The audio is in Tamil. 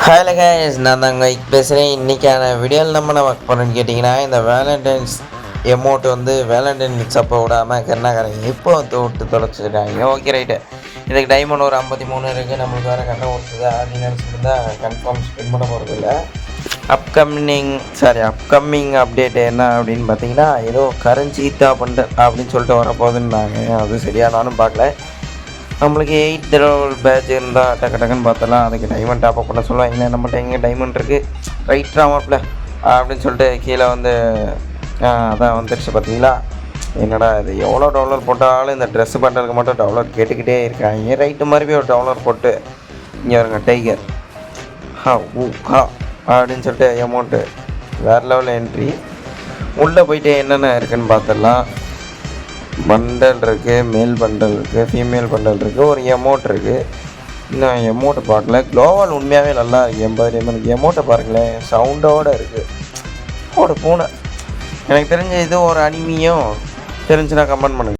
ஹலோ கைஸ், நான் தாங்க பேசுகிறேன். இன்றைக்கான வீடியோவில் நம்ம ஒர்க் பண்ணணும்னு கேட்டிங்கன்னா, இந்த வேலண்டைன்ஸ் எமௌண்ட் வந்து வேலண்டைன் மிக்ஸ் அப்போ விடாமல் கண்ணாக்காரங்க இப்போ வந்து விட்டு தொலைச்சிருக்காங்க. ஓகே ரைட்டு, இதுக்கு டைமண்ட் ஒரு 53 இருக்குது. நம்மளுக்கு வேறு கண்ணை கொடுத்துது அப்படின்னு நினச்சிட்டு தான் கன்ஃபார்ம் ஸ்பெண்ட் பண்ண போகிறது இல்லை. அப்கமிங் அப்டேட் என்ன அப்படின்னு பார்த்தீங்கன்னா, ஏதோ கரன்சீத்தா பண்டல் அப்படின்னு சொல்லிட்டு வரப்போகுதுன்னாங்க. அது சரியாக நானும் பார்க்கல. நம்மளுக்கு 8th லெவல் பேட்ச் இருந்தால் டக்குன்னு பார்த்தலாம். அதுக்கு டைமண்ட் டாப்அப் பண்ண சொல்லுவாங்க. நம்மகிட்ட எங்கே டைமண்ட் இருக்குது ரைட் ராமப்பில் அப்படின்னு சொல்லிட்டு கீழே வந்து அதான் வந்துடுச்சு. பார்த்தீங்களா என்னடா இது, எவ்வளோ டவுன்லோட் போட்டாலும் இந்த ட்ரெஸ் பண்ணுறதுக்கு மட்டும் டவுன்லோட் கேட்டுக்கிட்டே இருக்காங்க. ரைட்டு மறுபடியும் ஒரு டவுன்லோட் போட்டு இங்கே வருங்க டைகர் அப்படின்னு சொல்லிட்டு அமௌண்ட்டு வேறு லெவலில் என்ட்ரி. உள்ளே போயிட்டு என்னென்ன இருக்குதுன்னு பார்த்துடலாம். பண்டல் இருக்குது, மேல் பண்டல் இருக்குது, ஃபீமேல் பண்டல் இருக்குது, ஒரு எமௌண்ட் இருக்குது. இன்னும் எமௌண்ட்டை பார்க்கல. க்ளோவல் உண்மையாகவே நல்லா இருக்குது. 80 எம்எல் எமௌண்ட்டை பாருங்களேன், சவுண்டோடு இருக்குது. பூனை எனக்கு தெரிஞ்ச இது ஒரு அனிமியும் தெரிஞ்சுன்னா கமெண்ட் பண்ணுங்கள்.